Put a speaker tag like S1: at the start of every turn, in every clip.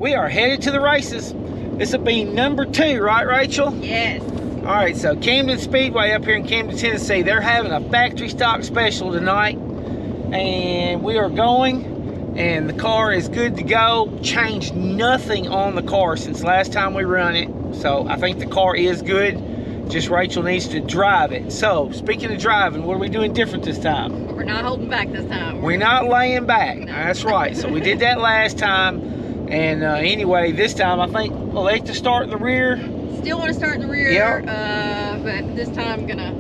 S1: we are headed to the races. This will be number 2, right, Rachel?
S2: Yes.
S1: All right, so Camden Speedway up here in Camden, Tennessee, they're having a factory stock special tonight, and we are going, and the car is good to go. Changed nothing on the car since last time we run it, so I think the car is good. Just Rachel needs to drive it. So, speaking of driving, what are we doing different this time?
S2: We're not holding back this time.
S1: We're not laying back.
S2: No.
S1: That's right. So we did that last time. And anyway, this time I think we'll like to start in the rear.
S2: Still want to start in the rear,
S1: yep.
S2: But this time gonna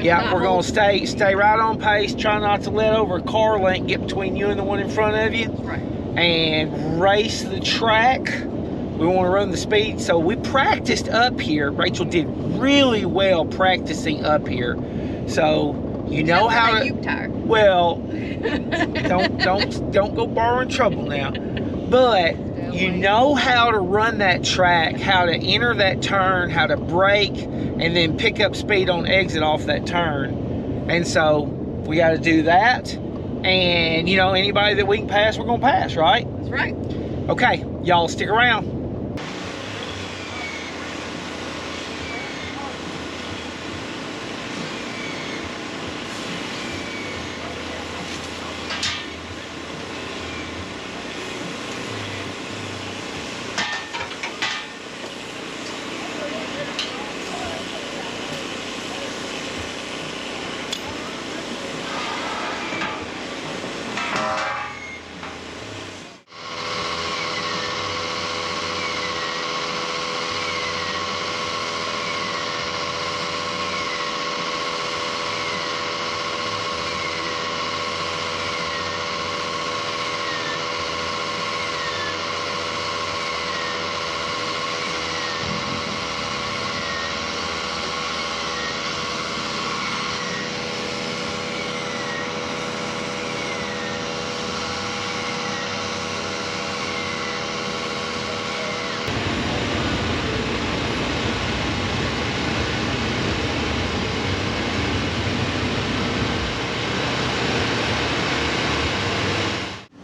S1: yeah, we're gonna stay right on pace. Try not to let over a car link get between you and the one in front of you.
S2: Right. And
S1: race the track. We want to run the speed. So we practiced up here. Rachel did really well practicing up here. So you know how to.
S2: Tire.
S1: Well, don't go borrowing trouble now. But you know how to run that track, how to enter that turn, how to brake, and then pick up speed on exit off that turn. And so we got to do that. And you know, anybody that we can pass, we're gonna pass, right?
S2: That's right.
S1: Okay, y'all stick around.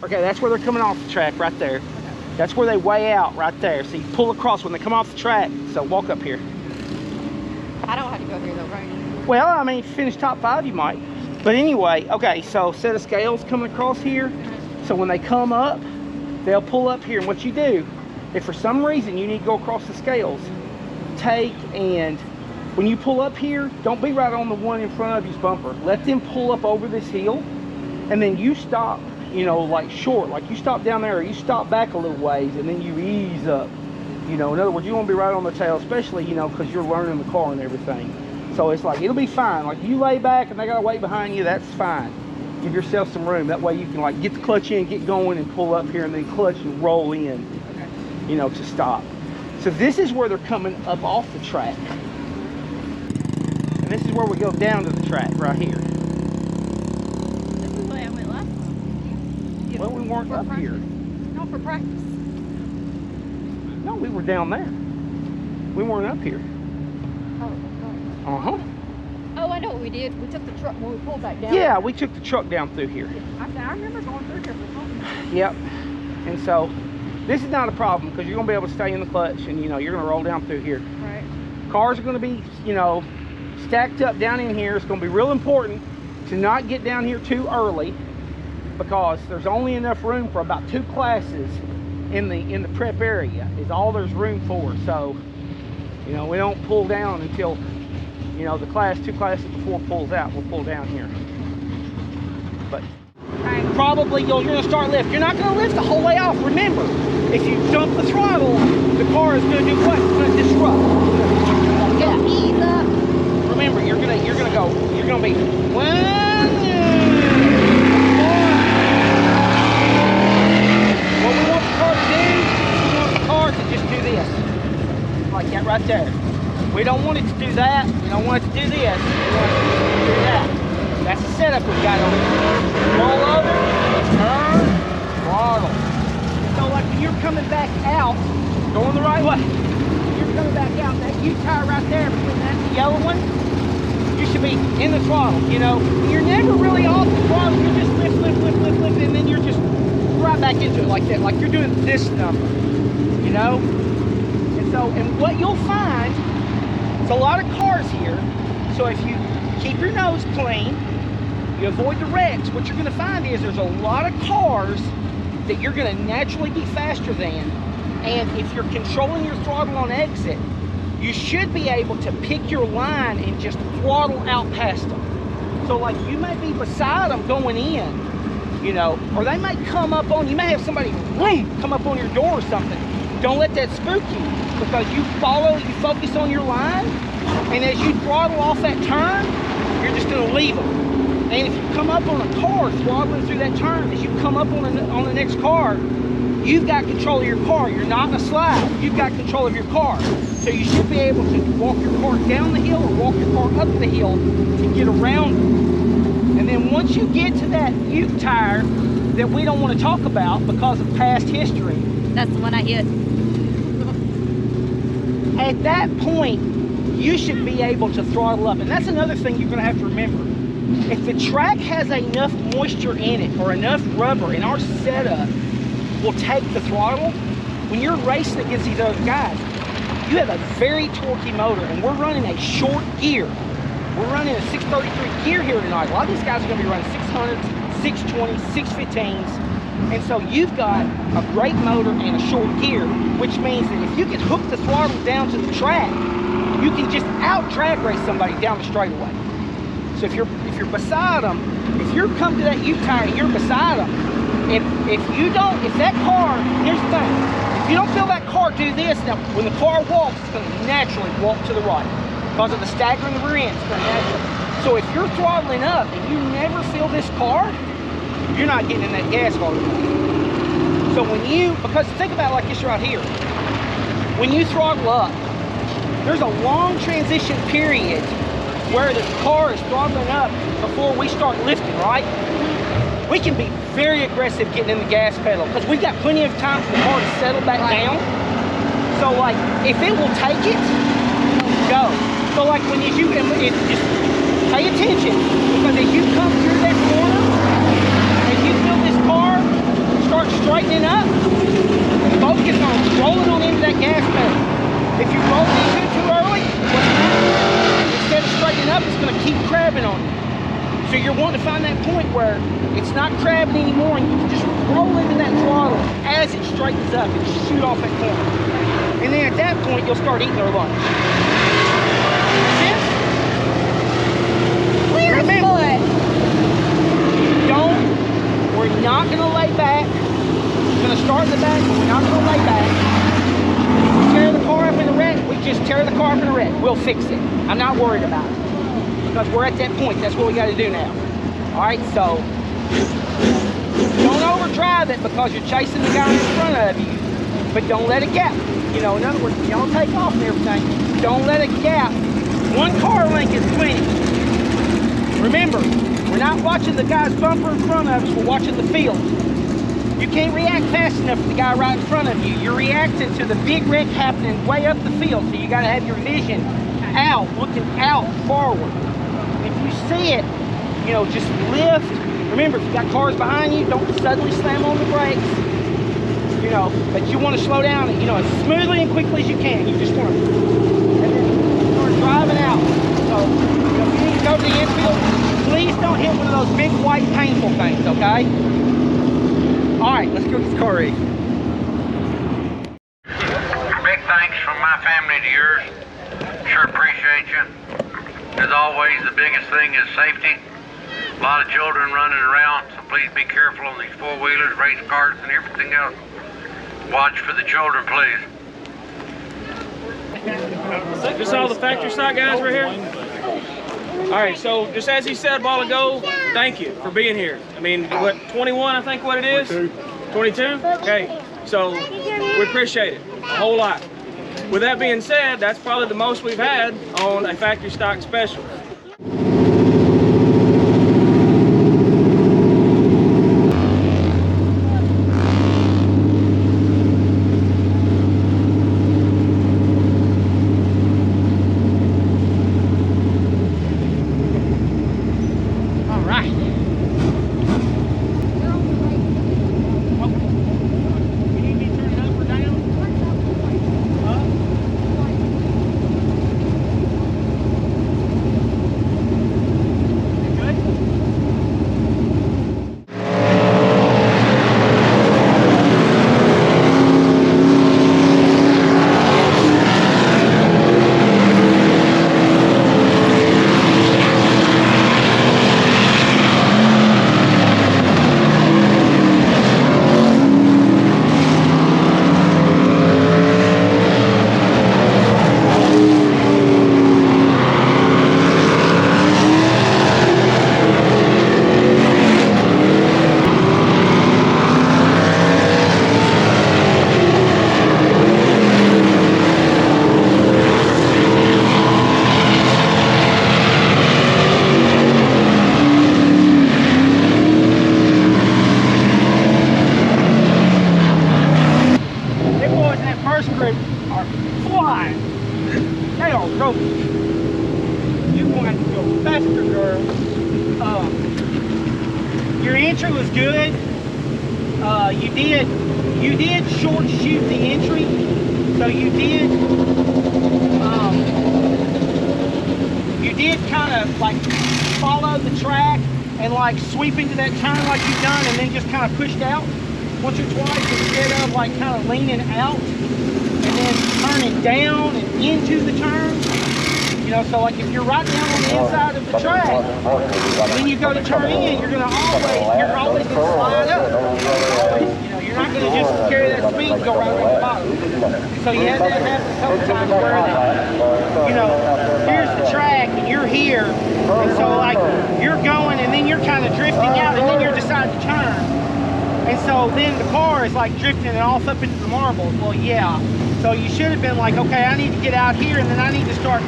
S1: Okay, that's where they're coming off the track, right there. Okay. That's where they weigh out, right there. So you pull across when they come off the track. So walk up here.
S2: I don't have to go here though, right?
S1: Well, I mean, if you finish top 5, you might. But anyway, okay, so set of scales coming across here. So when they come up, they'll pull up here. And what you do, if for some reason you need to go across the scales, take and when you pull up here, don't be right on the one in front of you's bumper. Let them pull up over this hill, and then you stop, you know, like short, like you stop down there, or you stop back a little ways, and then you ease up. You know, in other words, you want to be right on the tail, especially, you know, because you're learning the car and everything. So it's like, it'll be fine. Like, you lay back and they got to wait behind you, that's fine. Give yourself some room. That way you can, like, get the clutch in, get going, and pull up here, and then clutch and roll in, you know, to stop. So this is where they're coming up off the track. And this is where we go down to the track, right here.
S2: This is the way I went last time.
S1: Well, we weren't up here.
S2: No, for practice.
S1: No, we were down there. We weren't up here.
S2: Oh,
S1: Uh-huh.
S2: oh, I know what we did. We took the truck when we pulled back down.
S1: Yeah, we took the truck down through here.
S2: I remember going through here for something.
S1: Yep. And so this is not a problem because you're going to be able to stay in the clutch, and, you know, you're going to roll down through here.
S2: Right.
S1: Cars are going to be, you know, stacked up down in here. It's going to be real important to not get down here too early because there's only enough room for about 2 classes in the prep area is all there's room for. So, you know, we don't pull down until, you know, the 2 classes before pulls out. We'll pull down here. But probably you're going to start lift. You're not going to lift the whole way off. Remember, if you dump the throttle, the car is going to do what? It's going to disrupt.
S2: Yeah, ease up.
S1: Remember, you're gonna be 1. What we want the car to do, we want the car to just do this, like that right there. We don't want it to do that. We don't want it to do this. We want it to do that. That's the setup we've got on it. Roll over, turn, throttle. So like when you're coming back out, going the right way, you're coming back out, that U-tire right there between that and the yellow one, you should be in the throttle, you know. You're never really off the throttle, you're just lift, and then you're just right back into it like that, like you're doing this number, you know? And what you'll find, it's a lot of cars here, so if you keep your nose clean, you avoid the wrecks, what you're gonna find is there's a lot of cars that you're gonna naturally be faster than, and if you're controlling your throttle on exit, you should be able to pick your line and just throttle out past them. So like you may be beside them going in, you know, or they may come up on, you may have somebody come up on your door or something. Don't let that spook you, because you focus on your line, and as you throttle off that turn, you're just gonna leave them. And if you come up on a car throttling through that turn, as you come up on the next car, you've got control of your car. You're not in a slide. You've got control of your car. So you should be able to walk your car down the hill or walk your car up the hill to get around them. And then once you get to that youth tire that we don't want to talk about because of past history.
S2: That's the one I hit.
S1: At that point, you should be able to throttle up. And that's another thing you're going to have to remember. If the track has enough moisture in it or enough rubber, in our setup will take the throttle, when you're racing against these other guys, you have a very torquey motor, and we're running a short gear. We're running a 633 gear here tonight. A lot of these guys are going to be running 600s, 620s, 615s. And so you've got a great motor and a short gear, which means that if you can hook the throttle down to the track, you can just out drag race somebody down the straightaway. So if you're beside them, if you're come to that U-tire and you're beside them, if that car, here's the thing, if you don't feel that car do this, now when the car walks, it's going to naturally walk to the right because of the staggering rear end. It's going to naturally. So if you're throttling up and you never feel this car, you're not getting in that gas hard enough. So because think about it like this right here, when you throttle up, there's a long transition period where the car is throttling up before we start lifting, right? We can be very aggressive getting in the gas pedal because we've got plenty of time for the car to settle back down. So like, if it will take it, go. So like when just pay attention, because as you come through that corner, and you feel this car start straightening up, focus on rolling on into that gas pedal. If you roll into it too early, what's happening? Instead of straightening up, it's going to keep crabbing on you. So you're wanting to find that point where it's not crabbing anymore, and you can just roll into that throttle as it straightens up and shoot off that corner. And then at that point, you'll start eating their lunch. Make sense? Remember, we're not going to lay back. We're going to start in the back, but we're not going to lay back. If we tear the car up in a wreck, we just tear the car up in a wreck. We'll fix it. I'm not worried about it. Because we're at that point. That's what we got to do now. All right, so don't overdrive it because you're chasing the guy in front of you, but don't let it gap. You know, in other words, y'all take off and everything. Don't let it gap. One car length is plenty. Remember, we're not watching the guy's bumper in front of us. We're watching the field. You can't react fast enough to the guy right in front of you. You're reacting to the big wreck happening way up the field, so you got to have your vision out, looking out forward. If you see it, you know, just lift. Remember, if you got cars behind you, don't suddenly slam on the brakes. You know, but you want to slow down, you know, as smoothly and quickly as you can. You just want to, and then start driving out. So, you know, if you need to go to the infield, please don't hit one of those big white painful things, okay? All right, let's go get this car ready.
S3: Big thanks from my family to yours. Sure appreciate you. As always, the biggest thing is safety. A lot of children running around, so please be careful on these four-wheelers, race cars, and everything else. Watch for the children, please.
S4: Just all the factory stock guys right here? All right, so just as he said a while ago, thank you for being here. I mean, what, 21, I think what it is? 22? Okay, so we appreciate it a whole lot. With that being said, that's probably the most we've had on a factory stock special.
S1: reverse grip are flying. They are rolling. You're going to have to go faster, girl. Your entry was good. You did short shoot the entry, so you did kind of like follow the track and like sweep into that turn like you've done, and then just kind of pushed out once or twice instead of like kind of leaning out and then turning down and into the turn. You know, so like if you're right down on the inside of the track, when you go to turn in, you're always going to slide up. Always, you know, you're not going to just carry that speed and go right on the bottom. So you had that happen a couple times where, you know, here's the track and you're here, and so like you're going and then you're kind of drifting out and then you're deciding to turn. And so then the car is like drifting off up into the marbles. Well, yeah. So you should have been like, okay, I need to get out here and then I need to start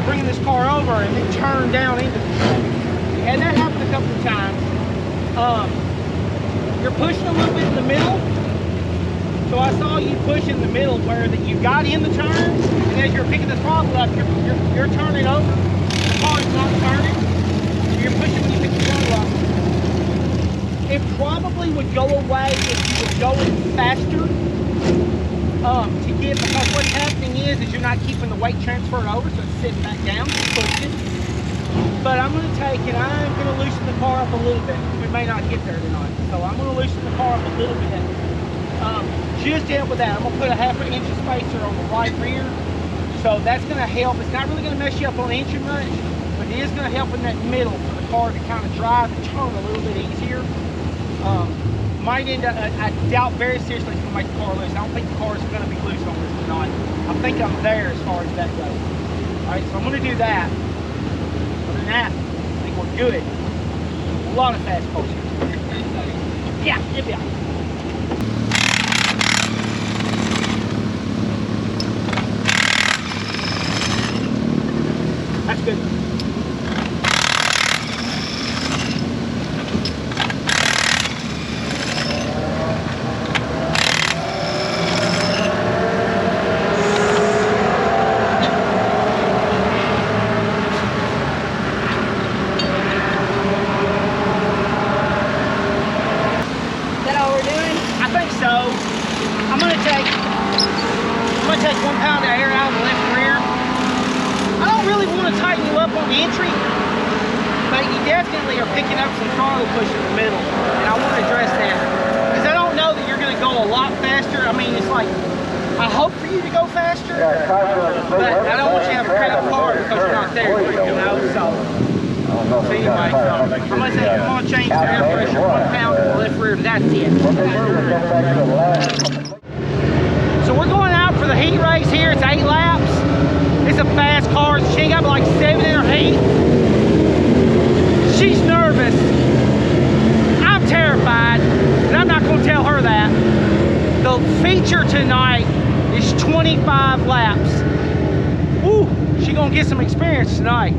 S1: bringing this car over and then turn down into the track. And that happened a couple of times. You're pushing a little bit in the middle. So I saw you push in the middle where that you got in the turn, and as you're picking the throttle up, you're turning over. The car's not turning. So you're pushing when you pick the throttle up. It probably would go away if you were going faster because what's happening is you're not keeping the weight transferred over, so it's sitting back down, pushing. But I'm going to take it, I'm going to loosen the car up a little bit. We may not get there tonight, so I'm going to loosen the car up a little bit. Just to help with that, I'm going to put a 1/2 inch spacer on the right rear, so that's going to help. It's not really going to mess you up on engine much, but it is going to help in that middle for the car to kind of drive and turn a little bit easier. Might end up, I doubt very seriously it's going to make the car loose. I don't think the car is going to be loose on this tonight. I think I'm there as far as that goes. All right, so I'm going to do that. Other than that, I think we're good. A lot of fast cars here. Yeah, it'll be all right. That's good. So we're going out for the heat race here. It's 8 laps. It's a fast car. She ain't got like 7 in her heat. She's nervous. I'm terrified, and I'm not going to tell her that. The feature tonight is 25 laps. Woo! She's going to get some experience tonight.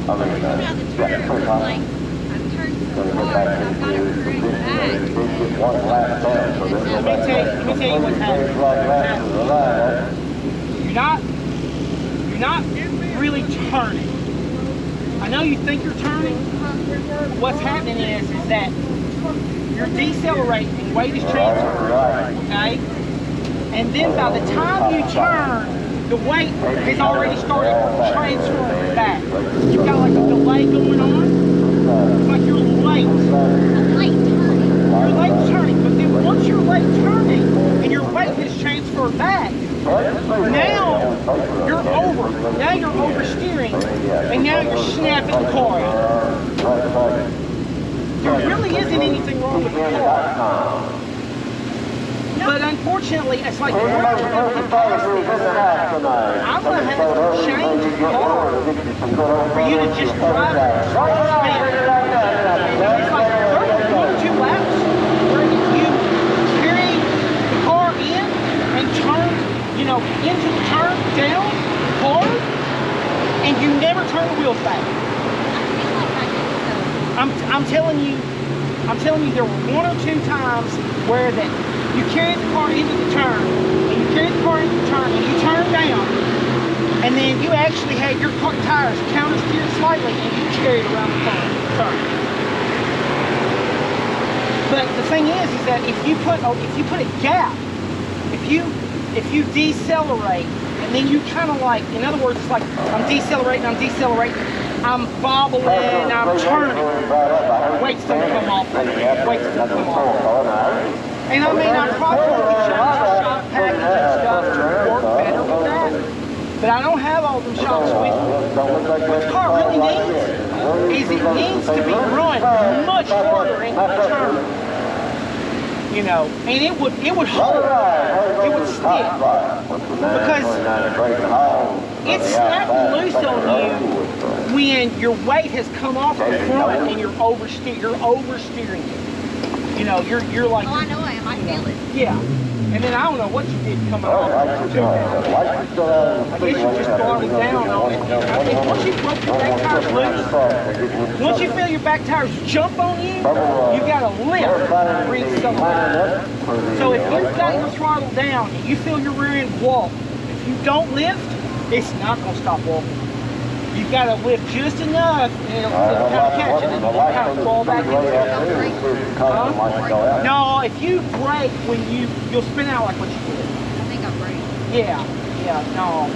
S2: I've turned so hard, and I've got to correct back.
S1: Let me tell you what's happening. You're not really turning. I know you think you're turning. What's happening is that you're decelerating and weight is transferred, okay? And then by the time you turn, the weight has already started transferring back. You've got like a delay going on. It's like you're late. You're late turning, but then once you're late turning and your weight has transferred back, now you're oversteering, and now you're snapping the car out. There really isn't anything wrong with the car. But unfortunately, it's like I'm going to have to change the car for you to just drive it. It's like there were 1 or 2 laps where you carry the car in and turn, you know, into the turn down hard, and you never turn the wheels back. I'm telling you, there were 1 or 2 times where that you carried the car into the turn, and you carried the car into the turn, and you turned down, and then you actually had your tires counter-steered slightly, and you carried around the turn. But the thing is that if you put a gap, if you decelerate, and then you kind of like, in other words, it's like I'm decelerating, I'm bobbling, I'm turning. Weight's still come off. And I mean, I probably could change the shock package and stuff to work better with that. But I don't have all them shocks with me. What the car really needs is it needs to be run much harder into the turn. You know, and it would hold, it would stick, because it's snapping loose on you when your weight has come off the front and you're oversteering it. You know, you're like.
S2: Oh, I know I am. I feel it.
S1: Yeah, and then I don't know what you did coming off. I guess you just throttled down on it. I think once you broke your back tires loose, once you feel your back tires jump on you, you got to lift and bring something up. So if you've got your throttle down and you feel your rear end walk, if you don't lift, it's not going to stop walking. You've got to lift just enough and it'll kind of catch it and it'll kind of fall back into it. No, if you brake when you'll spin out like what you did.
S2: I think I brake.
S1: Yeah, no,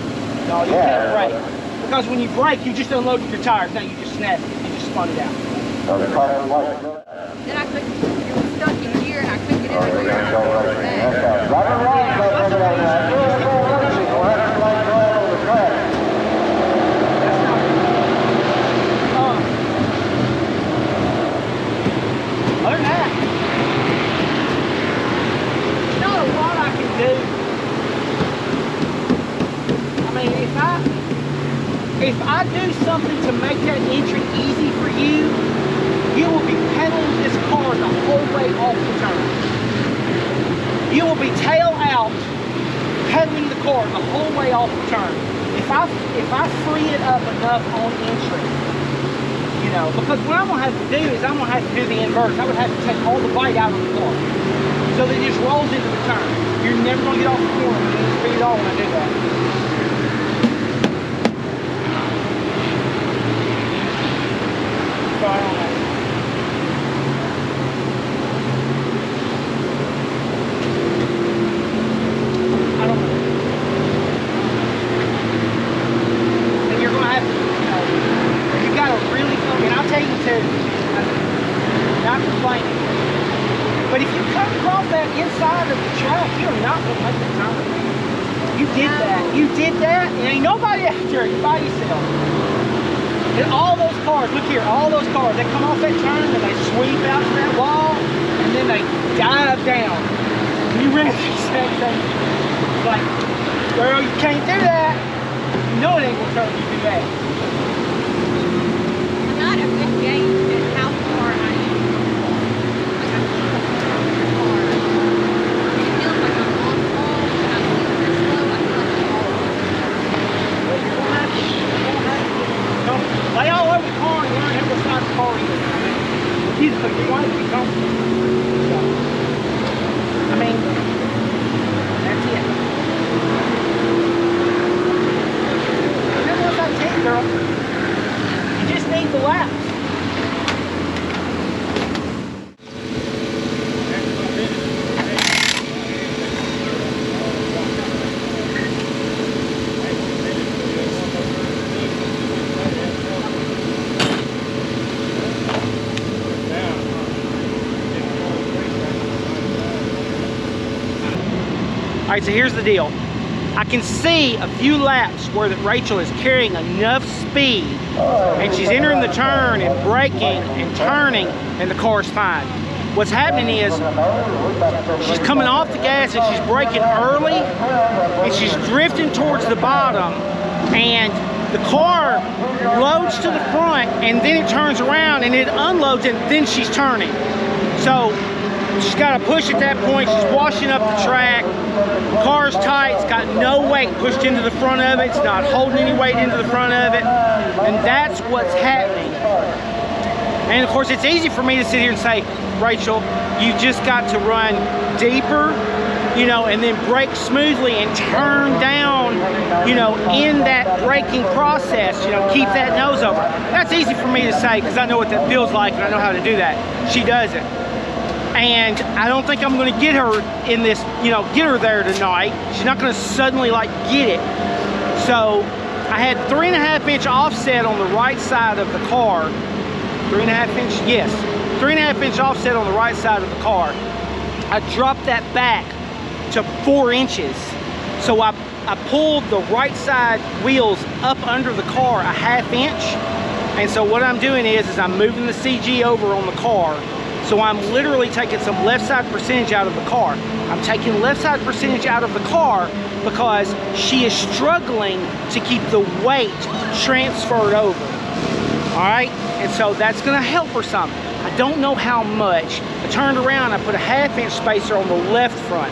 S1: you can't brake. Because when you brake, you just unloaded your tires, now you just snapped it and just spun it out.
S2: Then I couldn't, it was stuck in gear and I couldn't get it everywhere.
S1: Other than that, there's not a lot I can do. I mean, if I do something to make that entry easy for you, you will be pedaling this car the whole way off the turn. You will be tail out, pedaling the car the whole way off the turn. If I free it up enough on entry, you know, because what I'm going to have to do is I'm going to have to do the inverse. I would have to take all the bite out of the car so that it just rolls into the turn. You're never going to get off the corner. You just free it all when I do that. So I don't know. And you're going to have to, you know, you got to really, and I'll tell you too, not complaining, but if you come across that inside of the track, you're not going to make the turn. You did that, and ain't nobody after you, by yourself. And all those cars, look here, all those cars, they come off that turn and they sweep out to that wall, and then they dive down. You ran the same thing. It's like, girl, you can't do that. You know it ain't going to turn if you do that.
S2: I got a good gauge at how far I am. Like I keep a car. It feels like I'm on the wall, and I'm super slow. I feel like I'm all over.
S1: Lay all over you know, you want it to be comfortable. So, I mean, that's it. Remember what I tell you, girl. You just need the laps. All right, so here's the deal. I can see a few laps where that Rachel is carrying enough speed and she's entering the turn and braking and turning and the car's fine. What's happening is she's coming off the gas and she's braking early and she's drifting towards the bottom, and the car loads to the front and then it turns around and it unloads and then she's turning. So she's got to push at that point. She's washing up the track. The car's tight. It's got no weight pushed into the front of it. It's not holding any weight into the front of it. And that's what's happening. And of course, it's easy for me to sit here and say, Rachel, you just got to run deeper, you know, and then brake smoothly and turn down, you know, in that braking process, you know, keep that nose over. That's easy for me to say because I know what that feels like and I know how to do that. She doesn't. And I don't think I'm going to get her in this, you know, get her there tonight. She's not going to suddenly like get it. So I had 3.5 inch offset on the right side of the car. 3.5 inch, yes. 3.5 inch offset on the right side of the car. I dropped that back to 4 inches. So I pulled the right side wheels up under the car 1/2 inch. And so what I'm doing is I'm moving the CG over on the car. So I'm literally taking some left side percentage out of the car. I'm taking left side percentage out of the car because she is struggling to keep the weight transferred over. All right, and so that's gonna help her some. I don't know how much. I turned around, I put a 1/2 inch spacer on the left front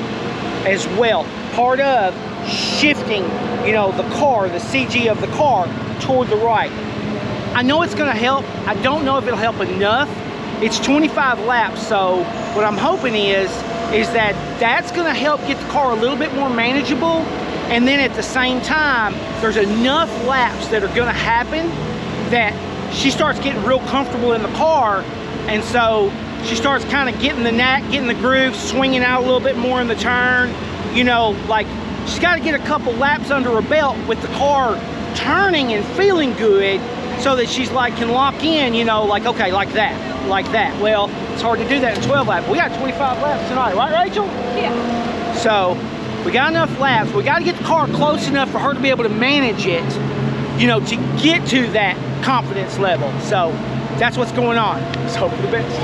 S1: as well. Part of shifting, you know, the car, the CG of the car toward the right. I know it's gonna help. I don't know if it'll help enough. It's 25 laps, so what I'm hoping is that that's gonna help get the car a little bit more manageable, and then at the same time, there's enough laps that are gonna happen that she starts getting real comfortable in the car, and so she starts kind of getting the knack, getting the groove, swinging out a little bit more in the turn. You know, like she's gotta get a couple laps under her belt with the car turning and feeling good so that she's like, can lock in, you know, like, okay, like that. Well, it's hard to do that in 12 laps. We got 25 laps tonight, right, Rachel?
S2: Yeah.
S1: So we got enough laps. We got to get the car close enough for her to be able to manage it, you know, to get to that confidence level. So that's what's going on. Let's hope for the best.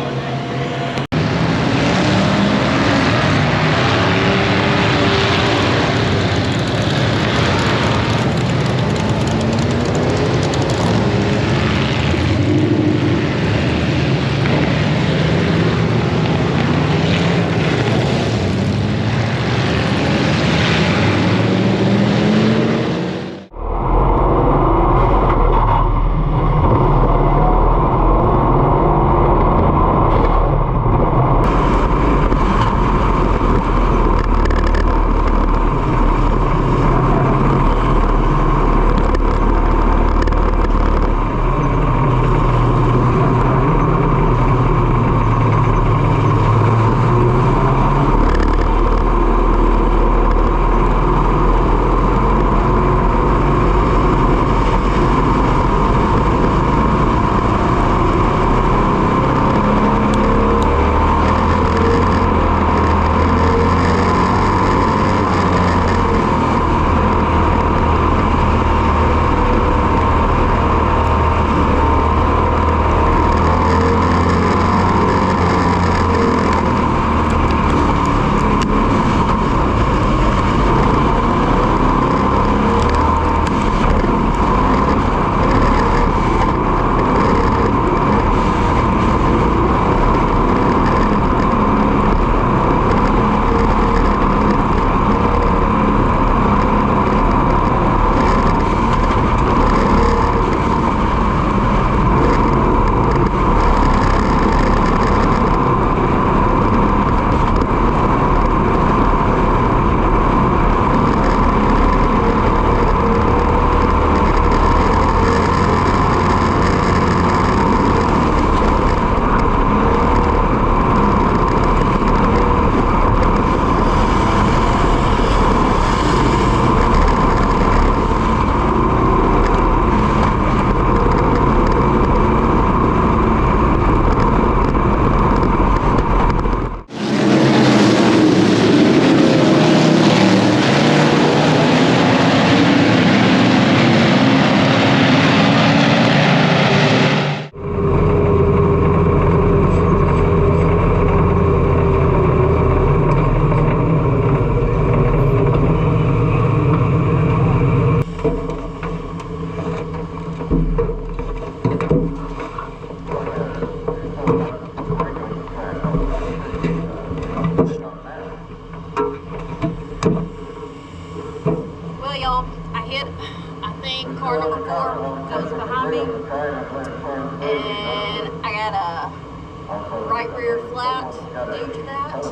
S2: right rear flat due to that. So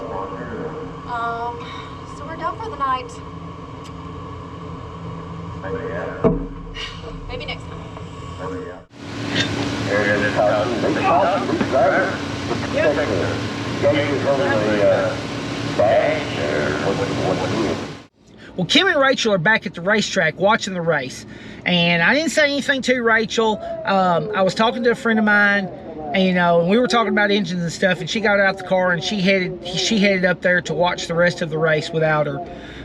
S2: we're done for the night. Maybe next time.
S1: Well, Kim and Rachel are back at the racetrack watching the race, and I didn't say anything to Rachel. I was talking to a friend of mine, and and we were talking about engines and stuff, and she got out the car and she headed up there to watch the rest of the race without her.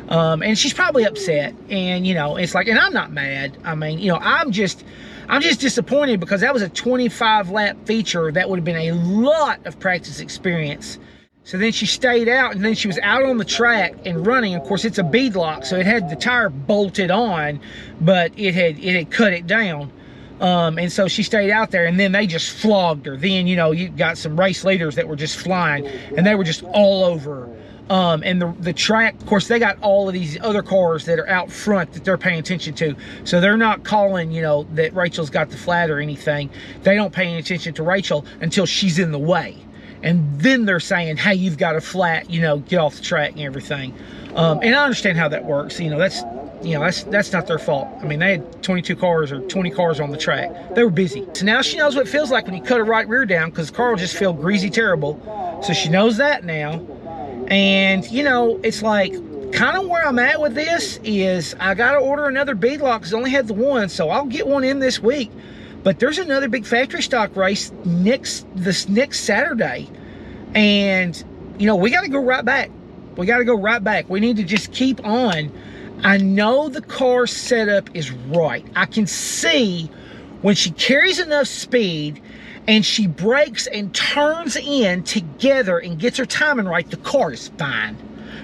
S1: And she's probably upset, and it's like, and I'm not mad. I mean, I'm just disappointed because that was a 25 lap feature. That would have been a lot of practice experience. So then she stayed out, and then she was out on the track and running. Of course, it's a bead lock, so it had the tire bolted on, but it had cut it down. And so she stayed out there, and then they just flogged her. Then, you got some race leaders that were just flying, and they were just all over her. And the track, of course, they got all of these other cars that are out front that they're paying attention to. So they're not calling, that Rachel's got the flat or anything. They don't pay any attention to Rachel until she's in the way. And then they're saying, hey, you've got a flat, get off the track and everything. And I understand how that works. That's not their fault. I mean, they had 22 cars or 20 cars on the track. They were busy. So now she knows what it feels like when you cut a right rear down, because the car will just feel greasy terrible. So she knows that now. And, it's like, kind of where I'm at with this is I got to order another bead lock because I only had the one. So I'll get one in this week. But there's another big factory stock race this next Saturday. And, we got to go right back. We got to go right back. We need to just keep on. I know the car setup is right. I can see when she carries enough speed and she brakes and turns in together and gets her timing right, the car is fine.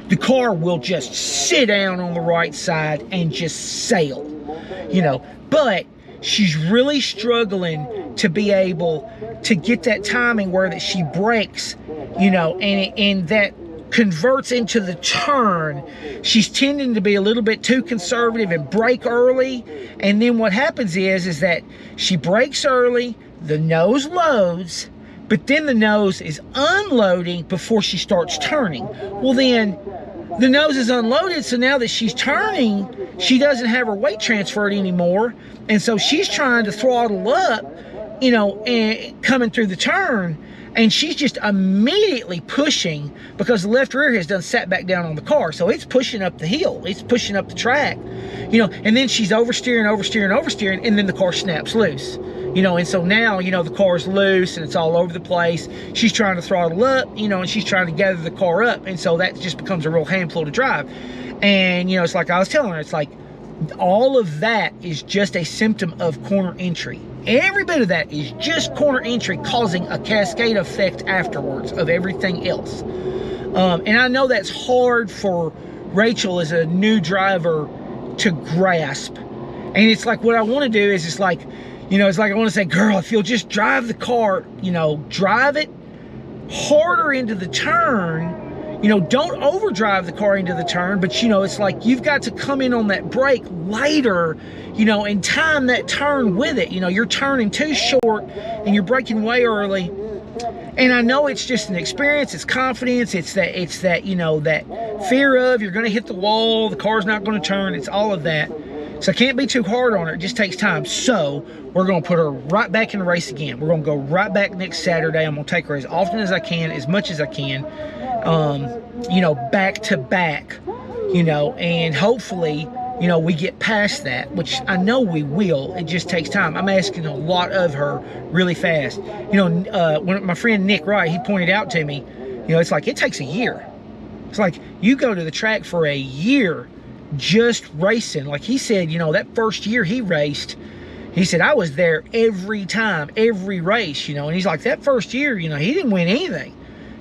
S1: The car will just sit down on the right side and just sail, but she's really struggling to be able to get that timing where that she brakes, and that converts into the turn. She's tending to be a little bit too conservative and brake early. And then what happens is that she brakes early, the nose loads, but then the nose is unloading before she starts turning. Well, then the nose is unloaded, so now that she's turning, she doesn't have her weight transferred anymore. And so she's trying to throttle up, and coming through the turn, and she's just immediately pushing because the left rear has done sat back down on the car. So it's pushing up the hill, it's pushing up the track, and then she's oversteering, and then the car snaps loose. And so now, the car's loose and it's all over the place. She's trying to throttle up, and she's trying to gather the car up. And so that just becomes a real handful to drive. And, it's like I was telling her, it's like all of that is just a symptom of corner entry. Every bit of that is just corner entry causing a cascade effect afterwards of everything else. And I know that's hard for Rachel as a new driver to grasp. And it's like, what I want to do is it's like I want to say, girl, if you'll just drive the car, drive it harder into the turn, don't overdrive the car into the turn, but it's like you've got to come in on that brake later, and time that turn with it. You're turning too short and you're braking way early. And I know it's just an experience, it's confidence, it's that that fear of you're going to hit the wall, the car's not going to turn, it's all of that. So I can't be too hard on her. It just takes time. So we're going to put her right back in the race again. We're going to go right back next Saturday. I'm going to take her as often as I can, as much as I can, back to back, and hopefully, we get past that, which I know we will. It just takes time. I'm asking a lot of her really fast. When my friend Nick Wright, he pointed out to me, it's like it takes a year. It's like you go to the track for a year just racing. Like he said, that first year he raced, he said, I was there every time, every race, and he's like, that first year, he didn't win anything.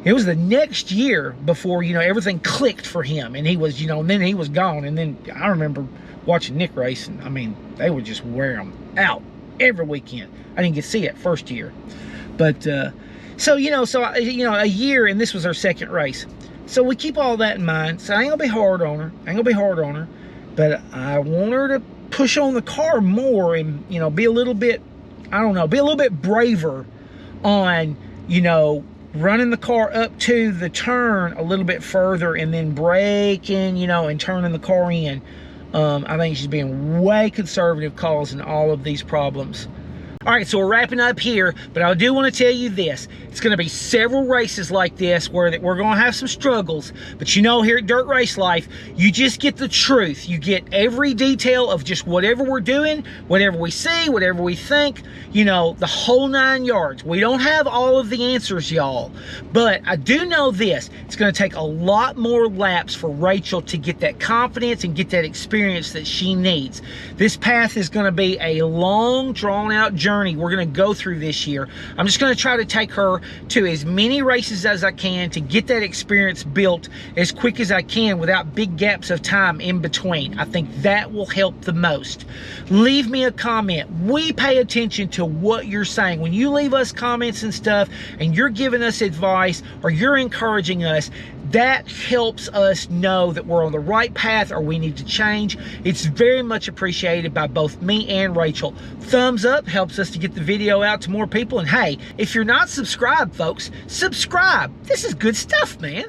S1: It was the next year before, everything clicked for him, and he was, and then he was gone. And then I remember watching Nick race, and I mean, they would just wear him out every weekend. I didn't get to see it first year, but so a year, and this was our second race. So we keep all that in mind. So I ain't gonna be hard on her. But I want her to push on the car more and, be a little bit, be a little bit braver on, running the car up to the turn a little bit further and then braking, you know, and turning the car in. I think she's being way conservative, causing all of these problems. All right, so we're wrapping up here, but I do want to tell you this. It's going to be several races like this where we're going to have some struggles, but you know, here at Dirt Race Life, you just get the truth. You get every detail of just whatever we're doing, whatever we see, whatever we think, you know, the whole 9 yards. We don't have all of the answers, y'all, but I do know this. It's going to take a lot more laps for Rachel to get that confidence and get that experience that she needs. This path is going to be a long, drawn-out journey we're going to go through this year. I'm just going to try to take her to as many races as I can to get that experience built as quick as I can without big gaps of time in between. I think that will help the most. Leave me a comment. We pay attention to what you're saying. When you leave us comments and stuff and you're giving us advice or you're encouraging us, that helps us know that we're on the right path or we need to change. It's very much appreciated by both me and Rachel. Thumbs up helps us to get the video out to more people. And hey, if you're not subscribed, folks, subscribe. This is good stuff, man.